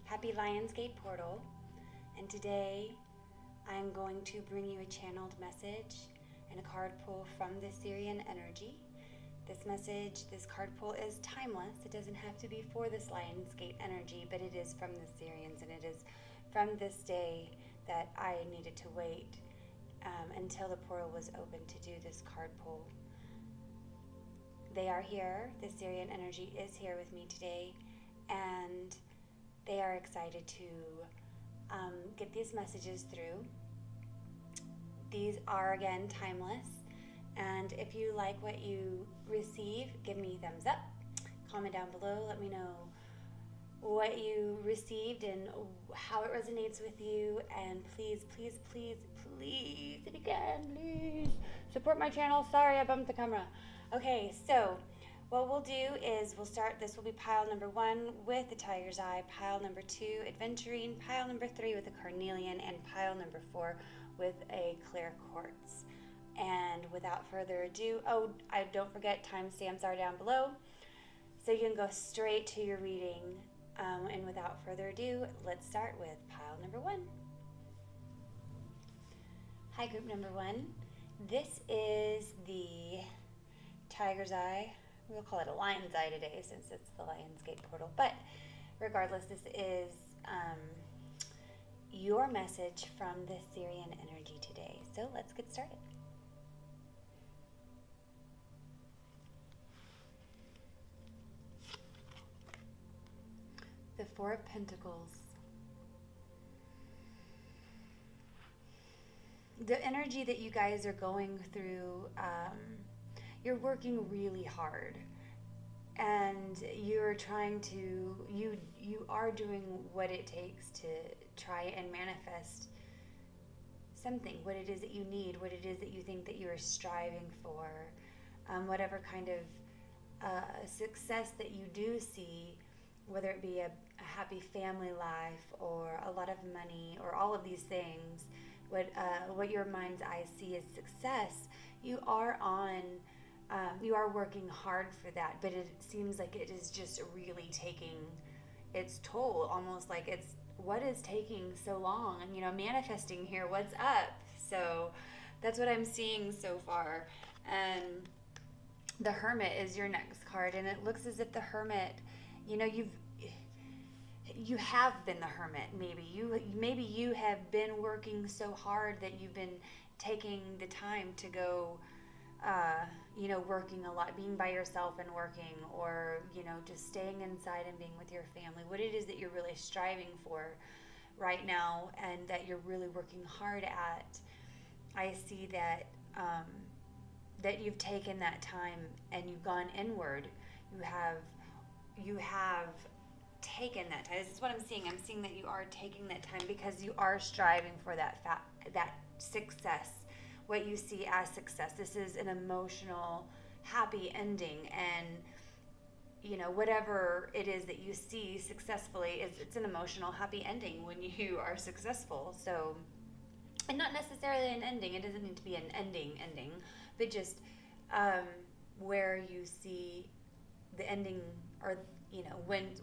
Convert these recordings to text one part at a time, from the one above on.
Happy Lionsgate Portal, and today I'm going to bring you a channeled message and a card pull from the Sirian Energy. This card pull is timeless. It doesn't have to be for this Lionsgate energy, but it is from the Sirians, and it is from this day that I needed to wait until the portal was open to do this card pull. They are here. The Sirian energy is here with me today, and they are excited to get these messages through. These are, again, timeless. And if you like what you receive, give me a thumbs up. Comment down below. Let me know what you received and how it resonates with you. And please, please, please, please, if you can, please support my channel. Sorry, I bumped the camera. Okay, so what we'll do is we'll start. This will be pile number 1 with the Tiger's Eye, pile number 2, Adventurine, pile number 3 with a Carnelian, and pile number 4 with a Clear Quartz. And without further ado, don't forget, timestamps are down below, so you can go straight to your reading. And without further ado, let's start with pile number 1. Hi, group number 1. This is the Tiger's Eye. We'll call it a Lion's Eye today since it's the Lionsgate portal. But regardless, this is your message from the Sirian energy today. So let's get started. The Four of Pentacles. The energy that you guys are going through, you're working really hard, and you're trying to, you are doing what it takes to try and manifest something, what it is that you need, what it is that you think that you are striving for, whatever kind of success that you do see, whether it be a happy family life or a lot of money or all of these things, what your mind's eye see as success, you are working hard for that, but it seems like it is just really taking its toll, almost like it's, what is taking so long? And manifesting here, what's up? So that's what I'm seeing so far. And the Hermit is your next card, and it looks as if the Hermit, you have been the Hermit. Maybe you have been working so hard that you've been taking the time to go, working a lot, being by yourself and working, or, just staying inside and being with your family. What it is that you're really striving for right now and that you're really working hard at. I see that, that you've taken that time and you've gone inward. You have taken that time. This is what I'm seeing. I'm seeing that you are taking that time because you are striving for that success, what you see as success. This is an emotional, happy ending, and whatever it is that you see successfully, it's an emotional, happy ending when you are successful. So, and not necessarily an ending. It doesn't need to be an ending, but just where you see the ending, or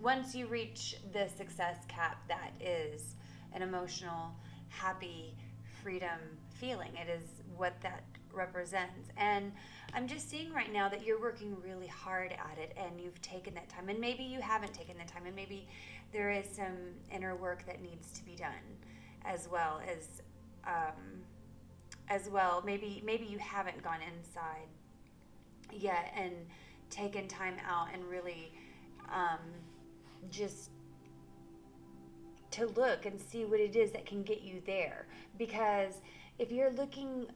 once you reach the success cap, that is an emotional, happy, freedom feeling. It is what that represents. And I'm just seeing right now that you're working really hard at it, and you've taken that time, and maybe you haven't taken the time, and maybe there is some inner work that needs to be done as well. Maybe you haven't gone inside yet and taken time out and really just to look and see what it is that can get you there. Because if you're looking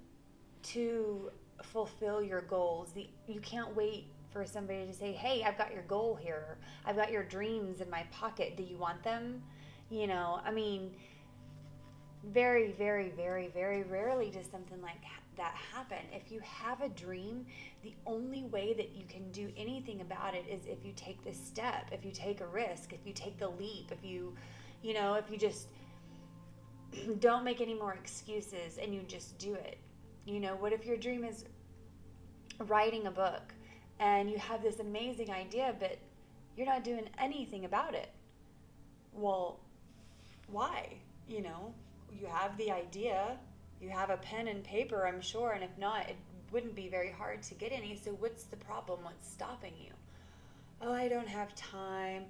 to fulfill your goals, you can't wait for somebody to say, hey, I've got your goal here, I've got your dreams in my pocket, do you want them? Very, very, very, very rarely does something like that happen. If you have a dream, the only way that you can do anything about it is if you take this step, if you take a risk, if you take the leap, if you just don't make any more excuses and you just do it. What if your dream is writing a book and you have this amazing idea, but you're not doing anything about it? Well, why? You know, you have the idea, you have a pen and paper, I'm sure, and if not, it wouldn't be very hard to get any. So what's the problem? What's stopping you? Oh, I don't have time.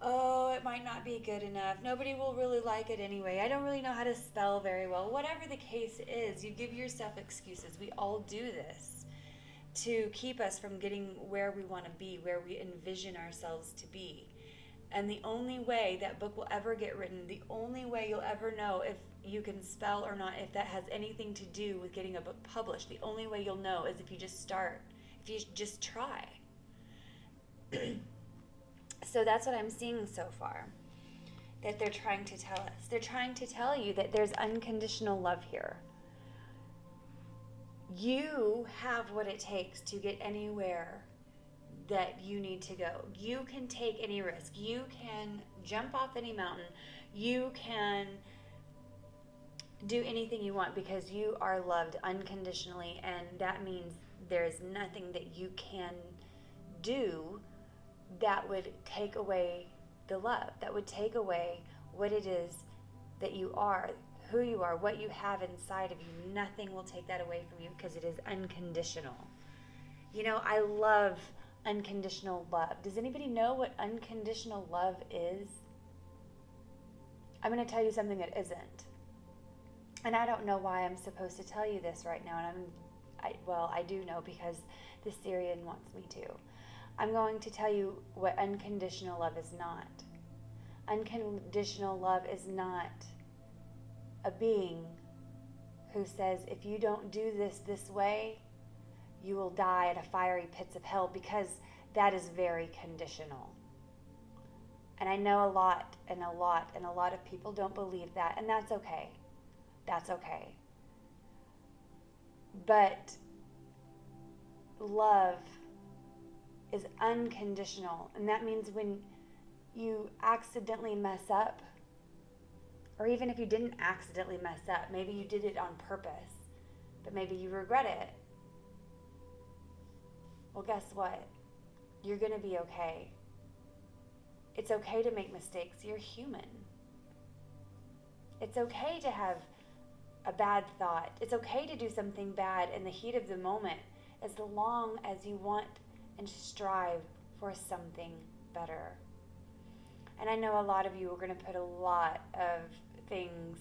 Oh, it might not be good enough. Nobody will really like it anyway. I don't really know how to spell very well. Whatever the case is, you give yourself excuses. We all do this to keep us from getting where we want to be, where we envision ourselves to be. And the only way that book will ever get written, the only way you'll ever know if you can spell or not, if that has anything to do with getting a book published, the only way you'll know is if you just start, if you just try. So that's what I'm seeing so far, that they're trying to tell us. They're trying to tell you that there's unconditional love here. You have what it takes to get anywhere that you need to go. You can take any risk. You can jump off any mountain. You can do anything you want because you are loved unconditionally, and that means there's nothing that you can do that would take away the love, that would take away what it is that you are, who you are, what you have inside of you. Nothing will take that away from you because it is unconditional. You know, I love unconditional love. Does anybody know what unconditional love is? I'm going to tell you something that isn't. And I don't know why I'm supposed to tell you this right now. And I do know because the Sirian wants me to. I'm going to tell you what unconditional love is not. Unconditional love is not a being who says, if you don't do this way, you will die at a fiery pits of hell, because that is very conditional. And I know a lot of people don't believe that, and that's okay. That's okay. But love is unconditional, and that means when you accidentally mess up, or even if you didn't accidentally mess up, maybe you did it on purpose, but maybe you regret it. Well, guess what? You're going to be okay. It's okay to make mistakes. You're human. It's okay to have a bad thought. It's okay to do something bad in the heat of the moment, as long as you want and strive for something better. And I know a lot of you are going to put a lot of things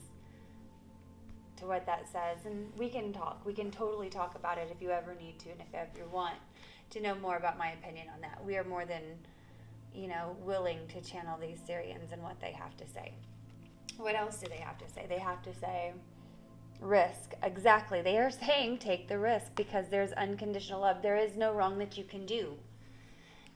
to what that says, and we can talk. We can totally talk about it if you ever need to, and if you ever want to know more about my opinion on that. We are more than, willing to channel these Sirians and what they have to say. What else do they have to say? They have to say risk. Exactly. They are saying take the risk because there's unconditional love. There is no wrong that you can do.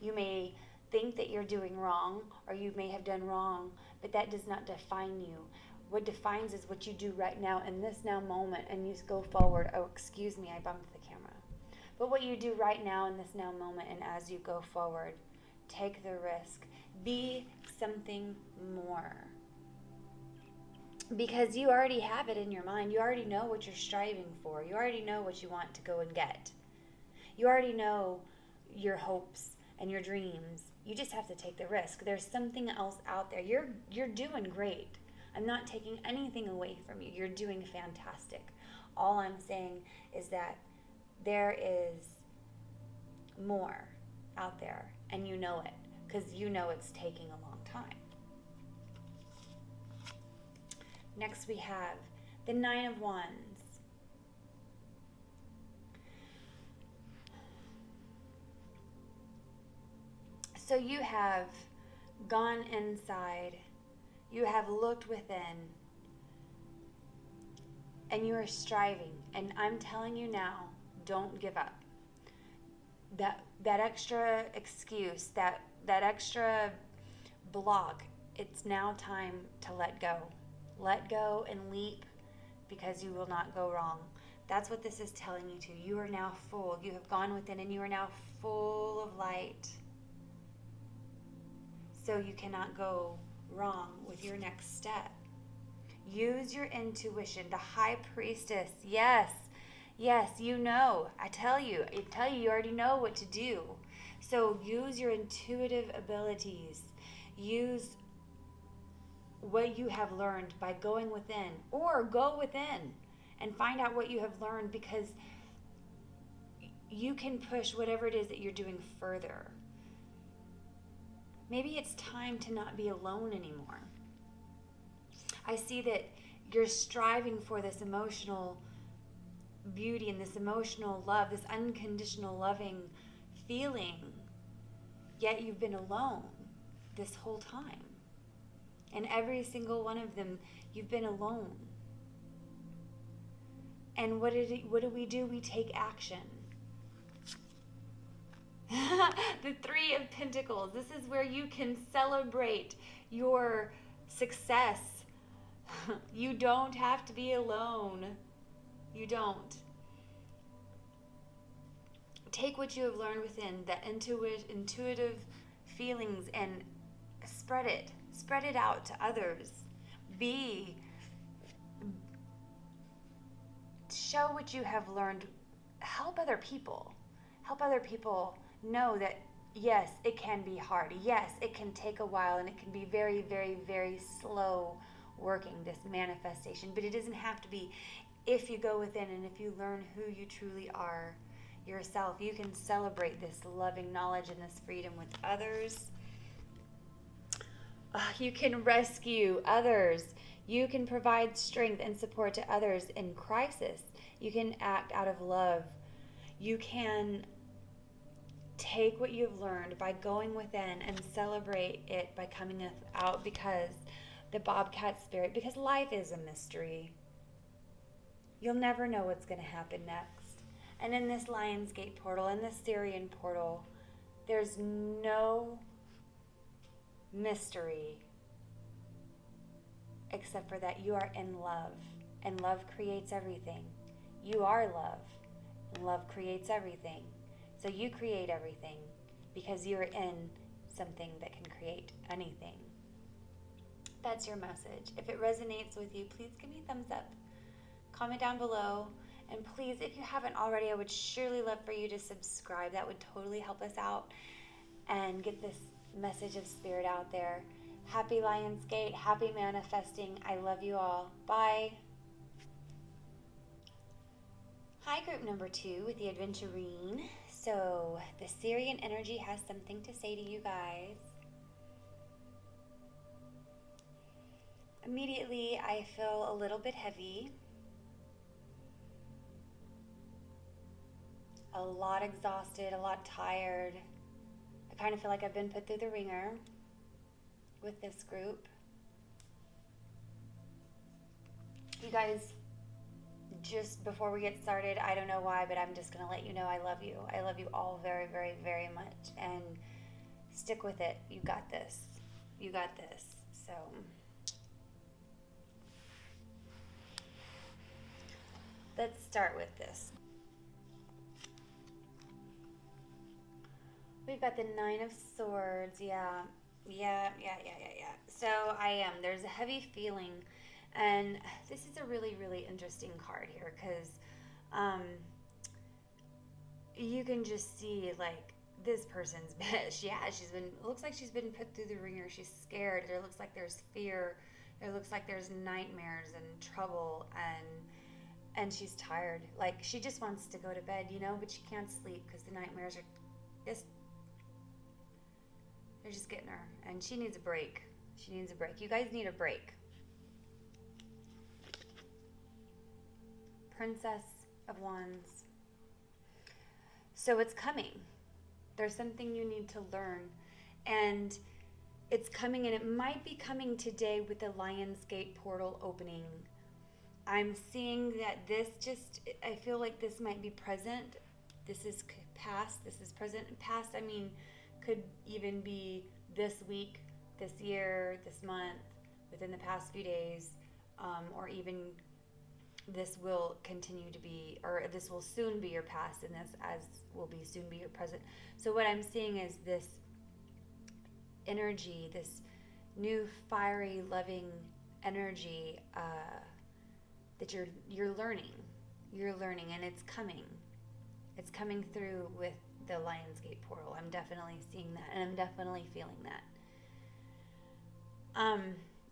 You may think that you're doing wrong, or you may have done wrong, but that does not define you. What defines is what you do right now in this now moment, and you go forward. Oh, excuse me, I bumped the camera. But what you do right now in this now moment, and as you go forward, take the risk. Be something more. Because you already have it in your mind. You already know what you're striving for. You already know what you want to go and get. You already know your hopes and your dreams. You just have to take the risk. There's something else out there. You're doing great. I'm not taking anything away from you. You're doing fantastic. All I'm saying is that there is more out there, and you know it, because you know it's taking a long time. Next we have the Nine of Wands. So you have gone inside, you have looked within, and you are striving. And I'm telling you now, don't give up. That extra excuse, that extra block, it's now time to let go. Let go and leap, because you will not go wrong. That's what this is telling you to. You are now full. You have gone within, and you are now full of light. So you cannot go wrong with your next step. Use your intuition. The High Priestess. Yes, you know. I tell you, you already know what to do. So use your intuitive abilities. Use what you have learned by going within, or go within and find out what you have learned, because you can push whatever it is that you're doing further. Maybe it's time to not be alone anymore. I see that you're striving for this emotional beauty and this emotional love, this unconditional loving feeling, yet you've been alone this whole time. And every single one of them, you've been alone. And what do we do? We take action. The Three of Pentacles. This is where you can celebrate your success. You don't have to be alone. You don't. Take what you have learned within, that intuitive feelings, and spread it. Spread it out to others. Show what you have learned. Help other people. Help other people know that, yes, it can be hard. Yes, it can take a while, and it can be very, very, very slow working, this manifestation. But it doesn't have to be. If you go within and if you learn who you truly are yourself, you can celebrate this loving knowledge and this freedom with others. You can rescue others. You can provide strength and support to others in crisis. You can act out of love. You can take what you've learned by going within and celebrate it by coming out, because the Bobcat spirit, because life is a mystery. You'll never know what's going to happen next. And in this Lionsgate portal, in this Sirian portal, there's no mystery except for that you are in love, and love creates everything. You are love, and love creates everything. So you create everything because you're in something that can create anything. That's your message. If it resonates with you, please give me a thumbs up. Comment down below. And please, if you haven't already, I would surely love for you to subscribe. That would totally help us out and get this message of spirit out there. Happy Lionsgate. Happy manifesting. I love you all. Bye. Hi, group number 2 with the Adventurine. So, the Sirian energy has something to say to you guys. Immediately, I feel a little bit heavy. A lot exhausted, a lot tired. I kind of feel like I've been put through the ringer with this group. You guys, just before we get started, I don't know why, but I'm just going to let you know I love you. I love you all very, very, very much. And stick with it. You got this. You got this. So, let's start with this. We've got the Nine of Swords. Yeah. So there's a heavy feeling, and this is a really, really interesting card here, because you can just see, like, this person's looks like she's been put through the ringer. She's scared. There looks like there's fear. There looks like there's nightmares and trouble, and she's tired. Like, she just wants to go to bed, but she can't sleep because the nightmares are just, they're just getting her, and she needs a break. She needs a break. You guys need a break. Princess of Wands. So it's coming. There's something you need to learn, and it's coming, and it might be coming today with the Lionsgate portal opening. I'm seeing that I feel like this might be present. This is past. This is present. Past, could even be this week, this year, this month, within the past few days, or even this will continue to be, or this will soon be your past, and this will soon be your present. So what I'm seeing is this energy, this new fiery, loving energy that you're learning, and it's coming. It's coming through with the Lionsgate portal. I'm definitely seeing that, and I'm definitely feeling that.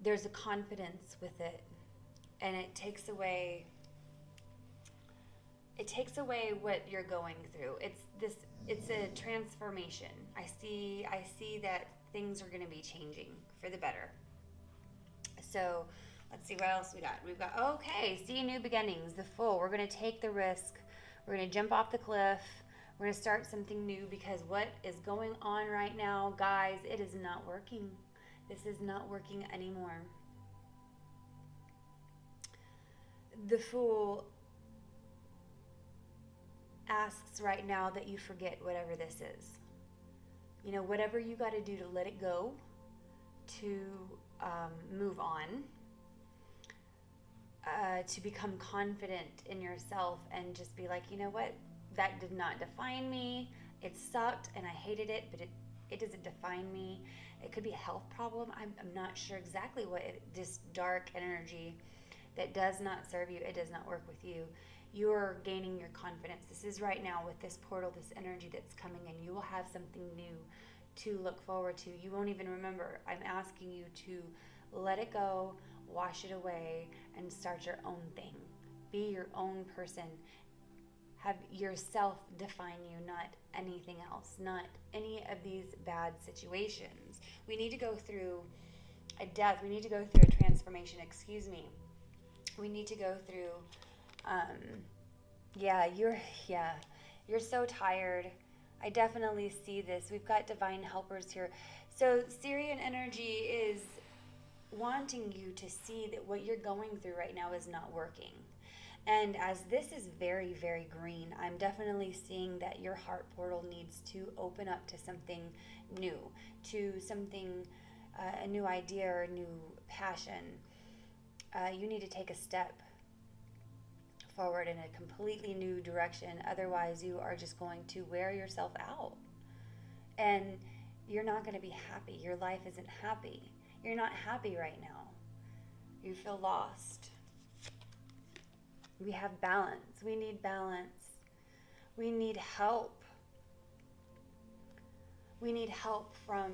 there's a confidence with it, and it takes away what you're going through. It's a transformation. I see that things are going to be changing for the better. So let's see what else we got. We've got, okay, see new beginnings, the Fool. We're going to take the risk. We're going to jump off the cliff. We're going to start something new, because what is going on right now, guys, it is not working. This is not working anymore. The Fool asks right now that you forget whatever this is. You know, whatever you got to do to let it go, to move on, to become confident in yourself and just be like, you know what, that did not define me. It sucked and I hated it, but it doesn't define me. It could be a health problem. I'm not sure exactly what this dark energy that does not serve you, it does not work with you. You are gaining your confidence. This is right now with this portal, this energy that's coming in. You will have something new to look forward to. You won't even remember. I'm asking you to let it go, wash it away, and start your own thing. Be your own person. Have yourself define you, not anything else, not any of these bad situations. We need to go through a death. We need to go through a transformation. We need to go through you're so tired. I definitely see this. We've got divine helpers here. So Sirian Energy is wanting you to see that what you're going through right now is not working. And as this is very, very green, I'm definitely seeing that your heart portal needs to open up to something new, to something, a new idea or a new passion. You need to take a step forward in a completely new direction. Otherwise, you are just going to wear yourself out. And you're not going to be happy. Your life isn't happy. You're not happy right now. You feel lost. We have balance. We need balance. We need help. We need help from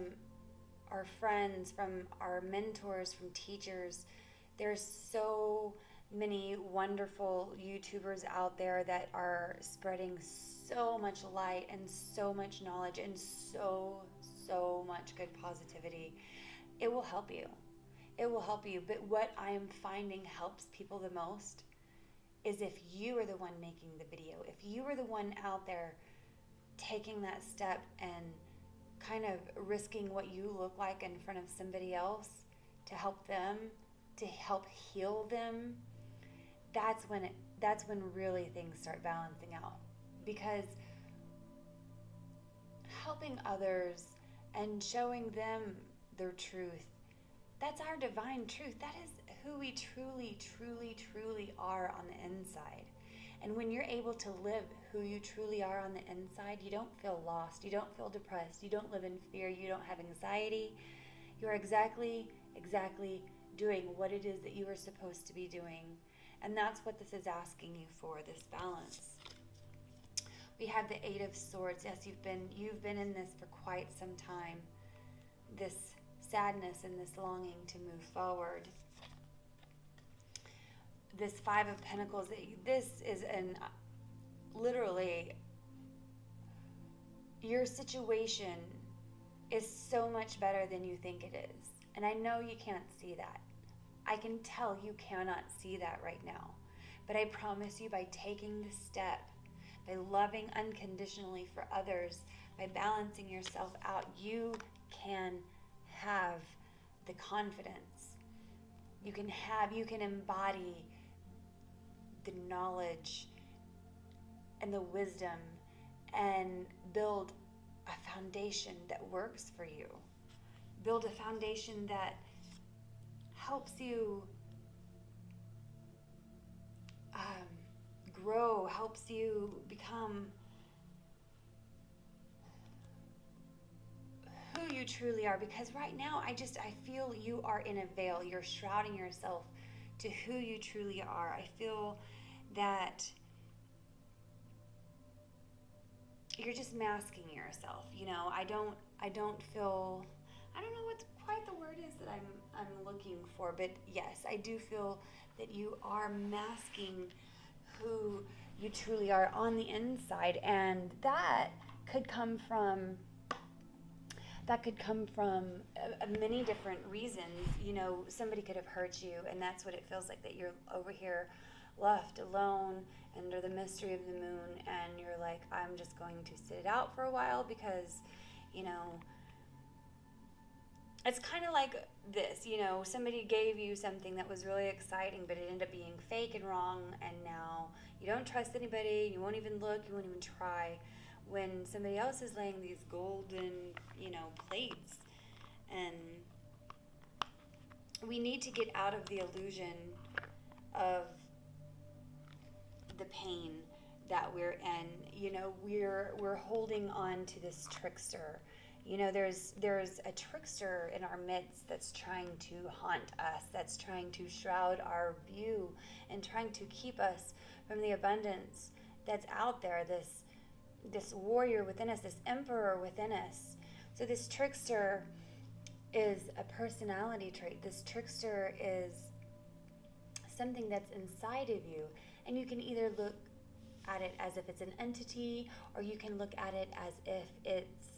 our friends, from our mentors, from teachers. There's so many wonderful YouTubers out there that are spreading so much light and so much knowledge and so much good positivity. It will help you. It will help you. But what I am finding helps people the most is if you are the one making the video, if you are the one out there taking that step and kind of risking what you look like in front of somebody else to help them, to help heal them, that's when really things start balancing out. Because helping others and showing them their truth, that's our divine truth. That is who we truly, truly, truly are on the inside. And when you're able to live who you truly are on the inside, you don't feel lost, you don't feel depressed, you don't live in fear, you don't have anxiety. You're exactly doing what it is that you are supposed to be doing. And that's what this is asking you for, this balance. We have the Eight of Swords. Yes, you've been in this for quite some time. This sadness and this longing to move forward. This Five of Pentacles, this is literally, your situation is so much better than you think it is. And I know you can't see that. I can tell you cannot see that right now. But I promise you, by taking the step, by loving unconditionally for others, by balancing yourself out, you can have the confidence. You can embody the knowledge and the wisdom and build a foundation that works for you. Build a foundation that helps you grow, helps you become who you truly are. Because right now, I feel you are in a veil. You're shrouding yourself to who you truly are. I feel that you're just masking yourself. You know, I don't feel I don't know what quite the word is that I'm looking for, but yes, I do feel that you are masking who you truly are on the inside, and that could come from many different reasons. You know, somebody could have hurt you, and that's what it feels like, that you're over here left alone under the mystery of the moon, and you're like, I'm just going to sit it out for a while because, you know, it's kind of like this, you know, somebody gave you something that was really exciting, but it ended up being fake and wrong, and now you don't trust anybody, you won't even look, you won't even try, when somebody else is laying these golden, you know, plates. And we need to get out of the illusion of the pain that we're in. You know, we're holding on to this trickster. You know, there's a trickster in our midst that's trying to haunt us, that's trying to shroud our view and trying to keep us from the abundance that's out there, this warrior within us, this emperor within us. So this trickster is a personality trait. This trickster is something that's inside of you, and you can either look at it as if it's an entity, or you can look at it as if it's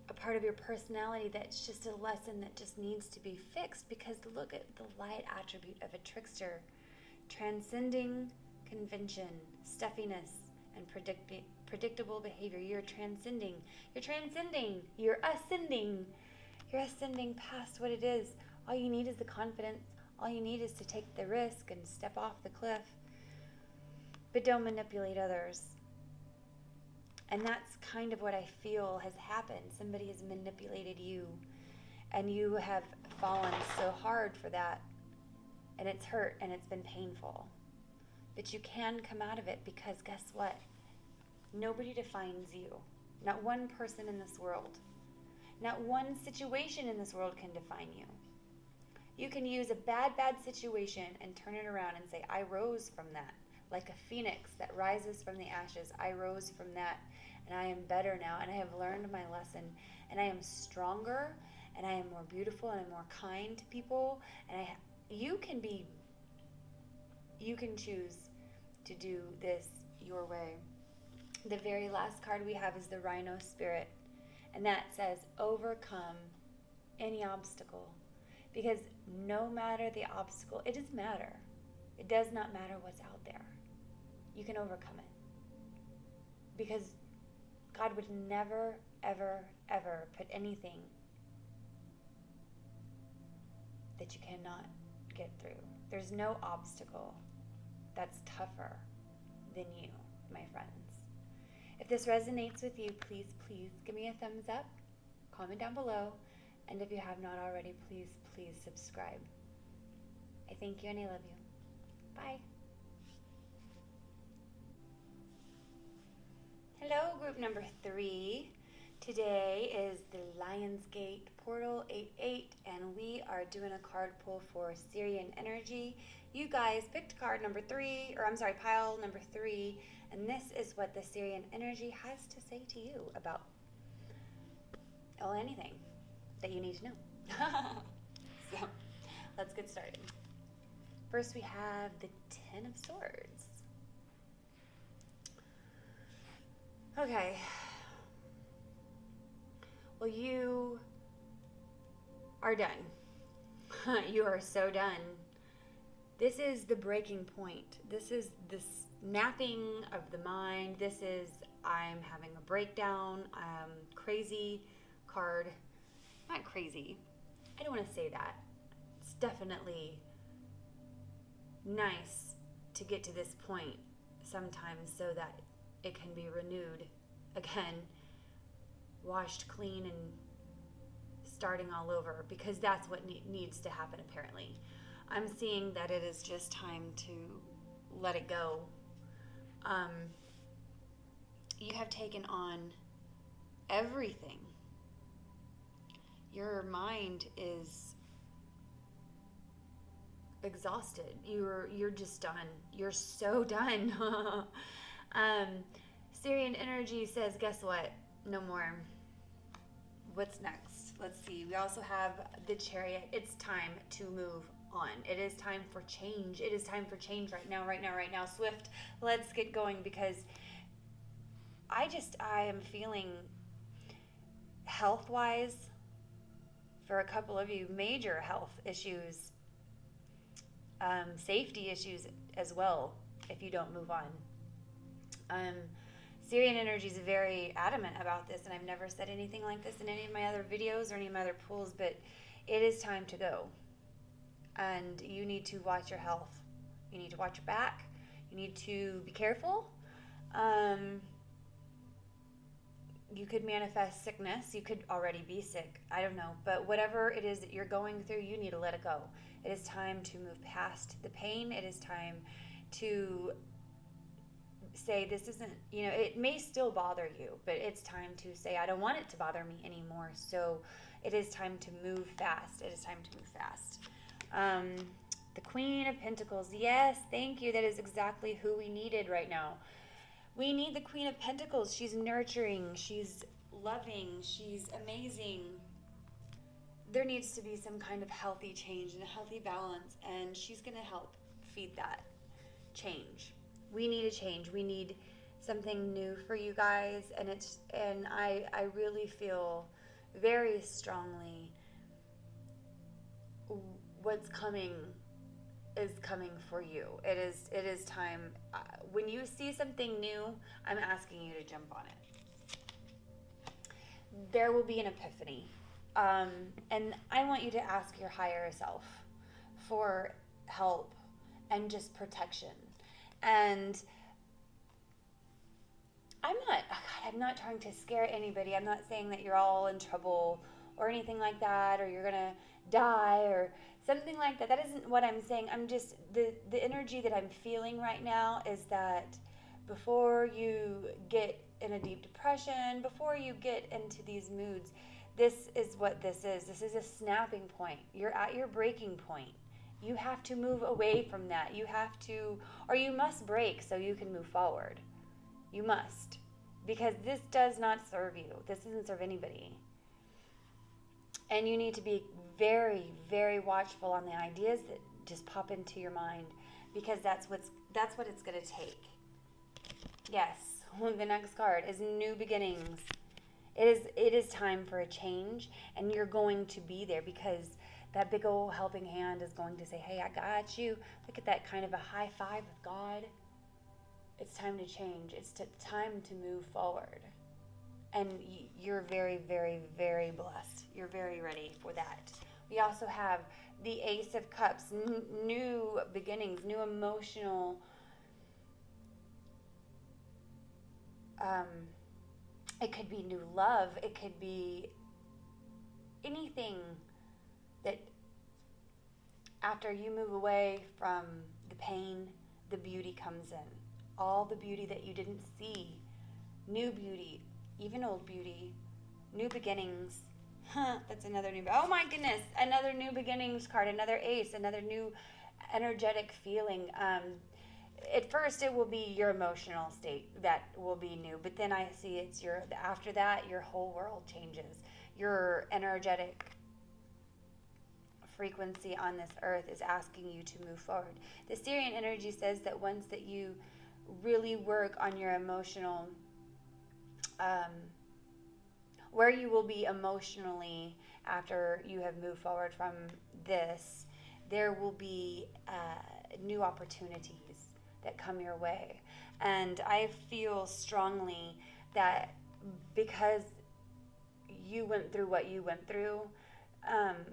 a part of your personality that's just a lesson that just needs to be fixed. Because look at the light attribute of a trickster: transcending convention, stuffiness, and predictable behavior. You're ascending past what it is. All you need is the confidence. All you need is to take the risk and step off the cliff. But don't manipulate others. And that's kind of what I feel has happened. Somebody has manipulated you, and you have fallen so hard for that, and it's hurt and it's been painful. But you can come out of it, because guess what? Nobody defines you. Not one person in this world. Not one situation in this world can define you. You can use a bad situation and turn it around and say, I rose from that. Like a phoenix that rises from the ashes. I rose from that, and I am better now, and I have learned my lesson, and I am stronger, and I am more beautiful, and I'm more kind to people, and you can choose to do this your way. The very last card we have is the Rhino Spirit, and that says overcome any obstacle. Because no matter the obstacle, it doesn't matter. It does not matter what's out there. You can overcome it. Because God would never, ever, ever put anything that you cannot get through. There's no obstacle that's tougher than you, my friends. If this resonates with you, please give me a thumbs up, comment down below, and if you have not already, please subscribe. I thank you and I love you. Bye. Hello, group number 3. Today is the Lionsgate Portal 88, and we are doing a card pull for Sirian Energy. You guys picked card number 3, pile number 3, and this is what the Sirian Energy has to say to you about anything that you need to know. So, let's get started. First, we have the Ten of Swords. Okay. Well, you are done. You are so done. This is the breaking point. This is the snapping of the mind. This is, I'm having a breakdown. Crazy card. Not crazy. I don't want to say that. It's definitely nice to get to this point sometimes so that it can be renewed again, washed clean, and starting all over, because that's what needs to happen apparently. I'm seeing that it is just time to let it go. You have taken on everything. Your mind is exhausted. You're just done. You're so done. Sirian Energy says, guess what? No more. what's next? Let's see. We also have the Chariot. It's time to move on. It is time for change. It is time for change right now, right now, right now. Swift, let's get going, because I am feeling health-wise, for a couple of you, major health issues, safety issues as well, if you don't move on. Sirian Energy is very adamant about this, and I've never said anything like this in any of my other videos or any of my other pools, but it is time to go. And you need to watch your health. You need to watch your back. You need to be careful. You could manifest sickness. You could already be sick. I don't know. But whatever it is that you're going through, you need to let it go. It is time to move past the pain. It is time to say, this isn't, it may still bother you, but it's time to say, I don't want it to bother me anymore. So it is time to move fast. It is time to move fast. The Queen of Pentacles. Yes, thank you. That is exactly who we needed right now. We need the Queen of Pentacles. She's nurturing. She's loving. She's amazing. There needs to be some kind of healthy change and a healthy balance, and she's going to help feed that change. We need a change. We need something new for you guys, and I really feel very strongly what's coming is coming for you. It is time. When you see something new, I'm asking you to jump on it. There will be an epiphany. And I want you to ask your higher self for help and just protection. And I'm not trying to scare anybody. I'm not saying that you're all in trouble or anything like that, or you're going to die or something like that. That isn't what I'm saying. I'm just, the energy that I'm feeling right now is that before you get in a deep depression, before you get into these moods, this is what this is. This is a snapping point. You're at your breaking point. You have to move away from that. You have to, or you must break so you can move forward. You must. Because this does not serve you. This doesn't serve anybody. And you need to be very, very watchful on the ideas that just pop into your mind, because that's what it's going to take. Yes, the next card is new beginnings. It is time for a change, and you're going to be there, because that big old helping hand is going to say, hey, I got you. Look at that, kind of a high five with God. It's time to change. It's time to move forward. And you're very, very, very blessed. You're very ready for that. We also have the Ace of Cups, new beginnings, new emotional, it could be new love. It could be anything that after you move away from the pain, the beauty comes in. All the beauty that you didn't see, new beauty, even old beauty, new beginnings. That's another new, oh my goodness, another new beginnings card, another ace, another new energetic feeling. At first it will be your emotional state that will be new, but then I see after that, your whole world changes. Your energetic frequency on this earth is asking you to move forward. The Sirian energy says that once that you really work on your emotional, where you will be emotionally after you have moved forward from this, there will be new opportunities that come your way. And I feel strongly that because you went through what you went through,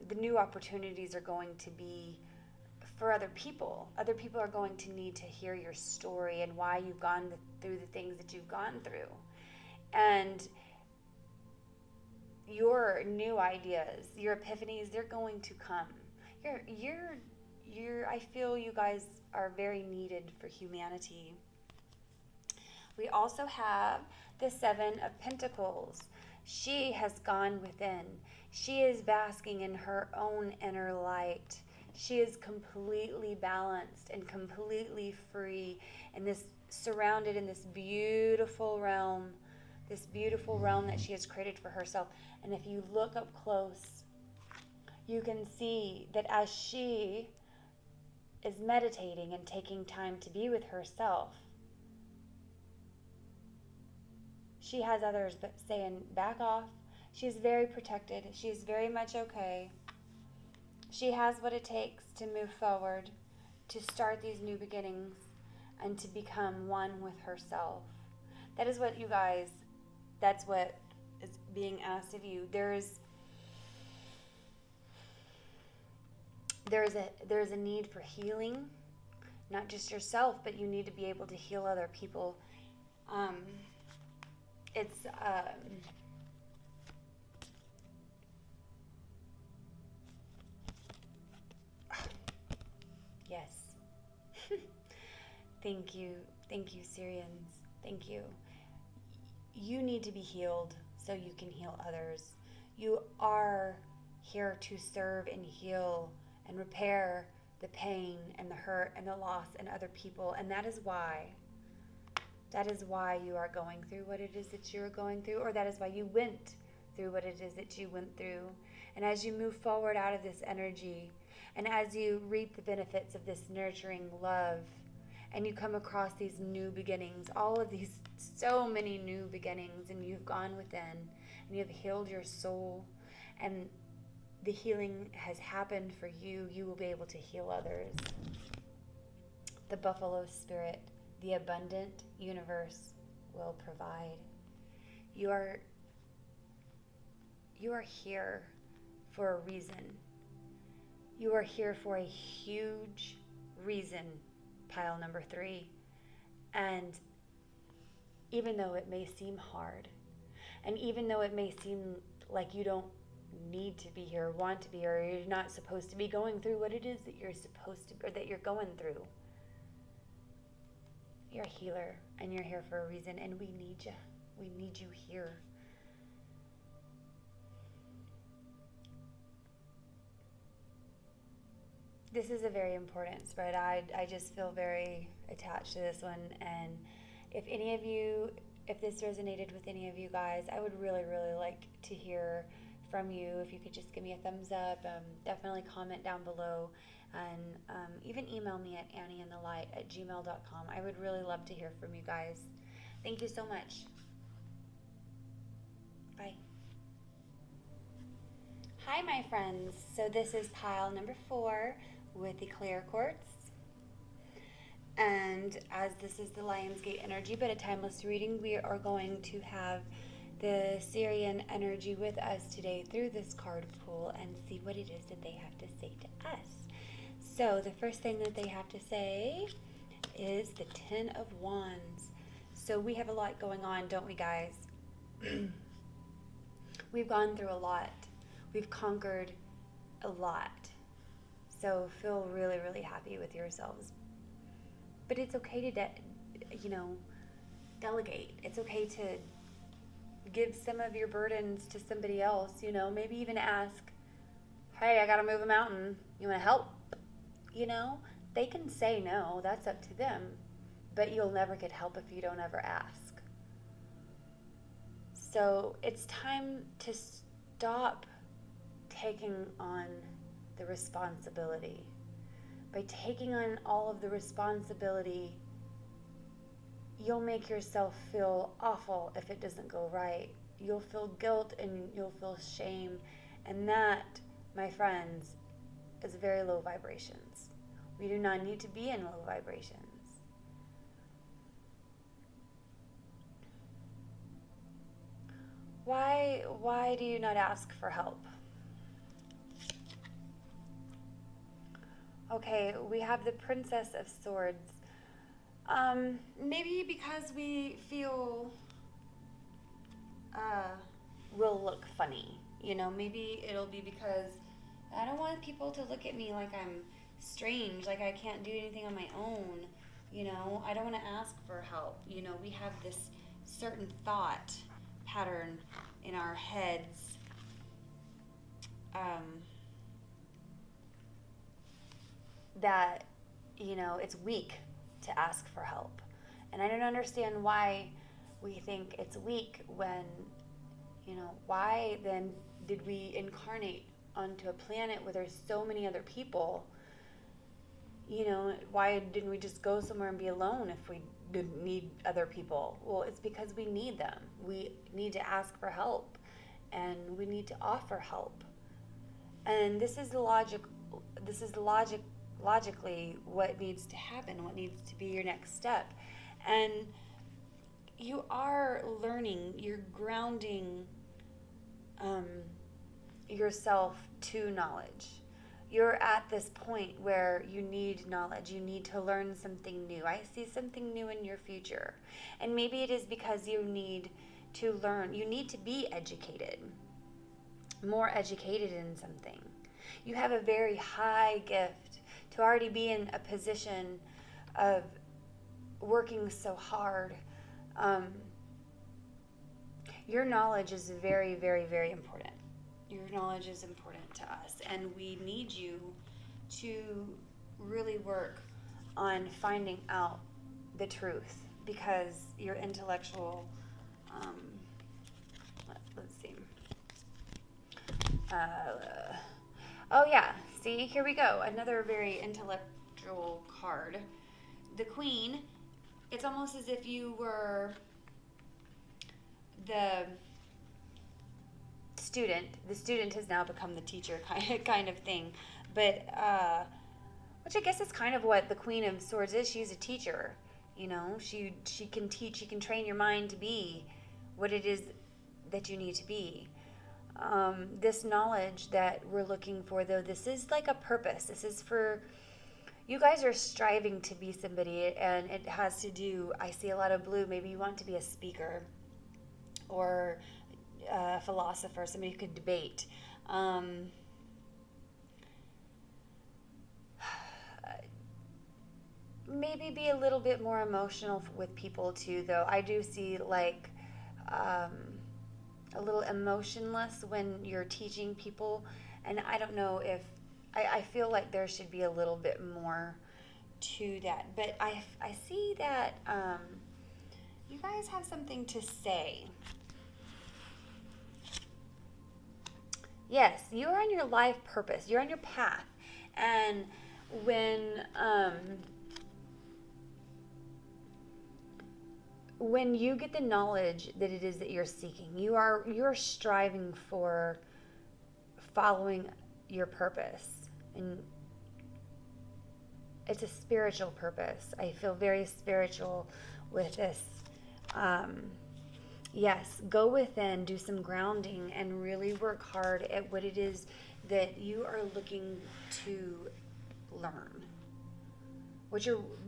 the new opportunities are going to be for other people. Other people are going to need to hear your story and why you've gone through the things that you've gone through. And your new ideas, your epiphanies, they're going to come. I feel you guys are very needed for humanity. We also have the Seven of Pentacles. She has gone within. She is basking in her own inner light. She is completely balanced and completely free, and surrounded in this beautiful realm this beautiful realm that she has created for herself. And if you look up close, you can see that as she is meditating and taking time to be with herself, she has others but saying, back off. She's very protected. She's very much okay. She has what it takes to move forward, to start these new beginnings, and to become one with herself. That is what you guys, that's what is being asked of you. There's a need for healing, not just yourself, but you need to be able to heal other people. It's yes. Thank you, Sirians. Thank you. You need to be healed so you can heal others. You are here to serve and heal and repair the pain and the hurt and the loss in other people, and that is why you are going through what it is that you're going through, or that is why you went through what it is that you went through. And as you move forward out of this energy, and as you reap the benefits of this nurturing love, and you come across these new beginnings, all of these, so many new beginnings, and you've gone within, and you've healed your soul, and the healing has happened for you, you will be able to heal others. The buffalo spirit, the abundant universe will provide. You are here for a reason. You are here for a huge reason, pile number 3. And even though it may seem hard, and even though it may seem like you don't need to be here, want to be here, or you're not supposed to be going through what it is that you're supposed to, or that you're going through, you're a healer, and you're here for a reason, and we need you. We need you here. This is a very important spread. I just feel very attached to this one, and if this resonated with any of you guys, I would really, really like to hear from you. If you could just give me a thumbs up, definitely comment down below, and even email me at annieandthelight@gmail.com. I would really love to hear from you guys. Thank you so much. Bye. Hi, my friends. So this is pile number 4 with the clear quartz. And as this is the Lionsgate energy, but a timeless reading, we are going to have the Sirian energy with us today through this card pool and see what it is that they have to say to us. So the first thing that they have to say is the 10 of Wands. So we have a lot going on, don't we, guys? We've gone through a lot. We've conquered a lot. So feel really, really happy with yourselves. But it's okay to, delegate. It's okay to give some of your burdens to somebody else, maybe even ask, hey, I got to move a mountain. You want to help? They can say no. That's up to them. But you'll never get help if you don't ever ask. So it's time to stop taking on the responsibility. By taking on all of the responsibility, you'll make yourself feel awful if it doesn't go right. You'll feel guilt and you'll feel shame. And that, my friends, is very low vibrations. We do not need to be in low vibrations. Why do you not ask for help? Okay, we have the Princess of Swords. Maybe because we feel we'll look funny. Maybe it'll be because I don't want people to look at me like I'm strange, like I can't do anything on my own. I don't want to ask for help. We have this certain thought pattern in our heads. That, it's weak to ask for help. And I don't understand why we think it's weak when, why then did we incarnate onto a planet where there's so many other people? Why didn't we just go somewhere and be alone if we didn't need other people? Well, it's because we need them. We need to ask for help, and we need to offer help. And this is the logic. Logically, what needs to happen, what needs to be your next step. And you are learning, you're grounding yourself to knowledge. You're at this point where you need knowledge. You need to learn something new. I see something new in your future. And maybe it is because you need to learn. You need to be educated, more educated in something. You have a very high gift to already be in a position of working so hard. Your knowledge is very, very, very important. Your knowledge is important to us, and we need you to really work on finding out the truth, because your intellectual, let's see. Oh yeah, see, here we go. Another very intellectual card. The Queen. It's almost as if you were the student. The student has now become the teacher, kind of thing. But which I guess is kind of what the Queen of Swords is. She's a teacher. She can teach. She can train your mind to be what it is that you need to be. This knowledge that we're looking for, though, this is like a purpose. This is for, you guys are striving to be somebody, and it has to do, I see a lot of blue. Maybe you want to be a speaker or a philosopher, somebody who could debate. Maybe be a little bit more emotional with people too, though. I do see like a little emotionless when you're teaching people, and I don't know if I feel like there should be a little bit more to that. But I see that you guys have something to say. Yes, you're on your life purpose. You're on your path. And when you get the knowledge that it is that you're seeking, you're striving for following your purpose. And it's a spiritual purpose. I feel very spiritual with this. Yes, go within, do some grounding, and really work hard at what it is that you are looking to learn.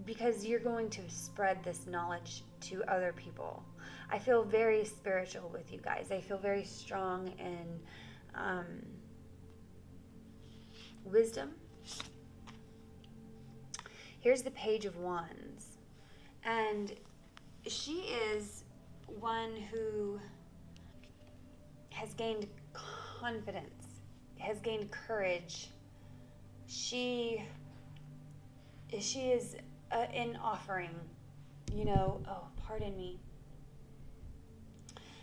Because you're going to spread this knowledge to other people. I feel very spiritual with you guys. I feel very strong in wisdom. Here's the Page of Wands. And she is one who has gained confidence, has gained courage. She is an offering, oh, pardon me.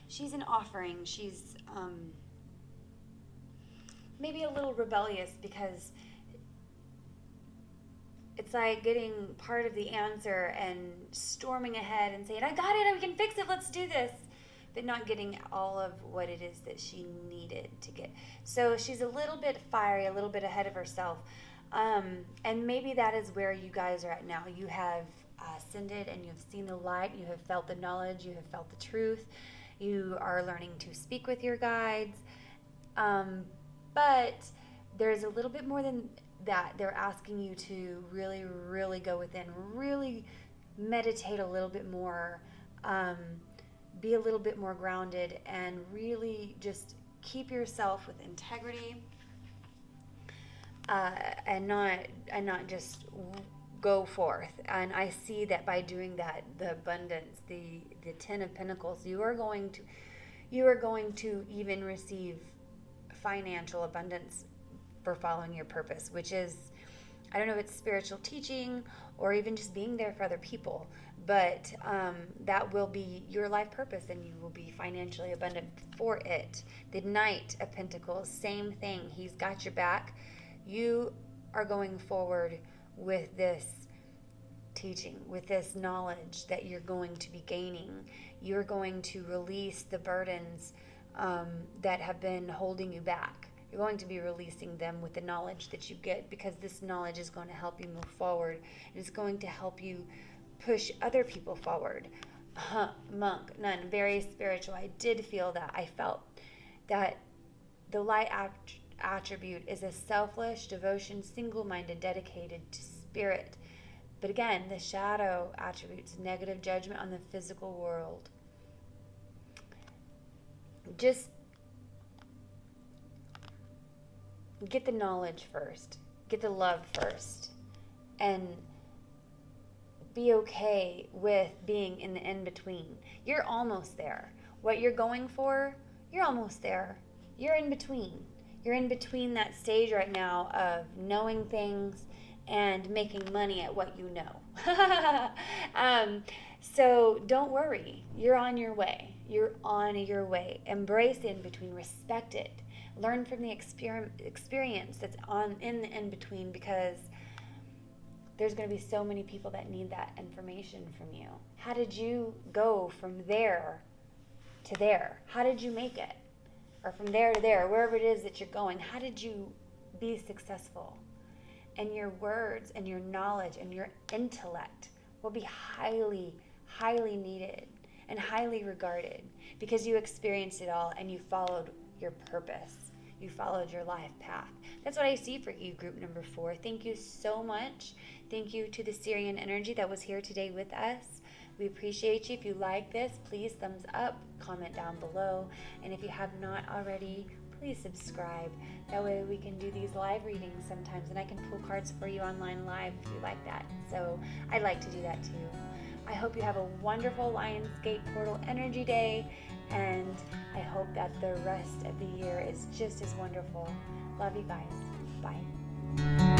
She's an offering. She's maybe a little rebellious, because it's like getting part of the answer and storming ahead and saying, I got it, we can fix it, let's do this. But not getting all of what it is that she needed to get. So she's a little bit fiery, a little bit ahead of herself. And maybe that is where you guys are at now. You have ascended and you have seen the light, you have felt the knowledge, you have felt the truth. You are learning to speak with your guides. But there's a little bit more than that. They're asking you to really, really go within, really meditate a little bit more, be a little bit more grounded, and really just keep yourself with integrity, and not just go forth. And I see that by doing that, the abundance, the Ten of Pentacles, you are going to even receive financial abundance for following your purpose, which is, I don't know if it's spiritual teaching or even just being there for other people, but that will be your life purpose, and you will be financially abundant for it. The Knight of Pentacles, same thing. He's got your back. You are going forward with this teaching, with this knowledge that you're going to be gaining. You're going to release the burdens that have been holding you back. You're going to be releasing them with the knowledge that you get, because this knowledge is going to help you move forward. It's going to help you push other people forward. Monk, nun, very spiritual. I did feel that. I felt that the light attribute is a selfless devotion, single-minded, dedicated to spirit. But again, the shadow attributes negative judgment on the physical world. Just get the knowledge first. Get the love first. And be okay with being in the in-between. You're almost there. What you're going for, you're almost there. You're in between. You're in between that stage right now of knowing things and making money at what you know. So don't worry. You're on your way. You're on your way. Embrace the in-between. Respect it. Learn from the experience that's in the in-between, because there's going to be so many people that need that information from you. How did you go from there to there? How did you make it? Or from there to there, wherever it is that you're going, how did you be successful? And your words and your knowledge and your intellect will be highly, highly needed and highly regarded, because you experienced it all and you followed your purpose. You followed your life path. That's what I see for you, group number 4. Thank you so much. Thank you to the Sirian Energy that was here today with us. We appreciate you. If you like this, please thumbs up, comment down below. And if you have not already, please subscribe. That way we can do these live readings sometimes, and I can pull cards for you online live if you like that. So I like to do that too. I hope you have a wonderful Lionsgate Portal Energy Day, and I hope that the rest of the year is just as wonderful. Love you guys. Bye.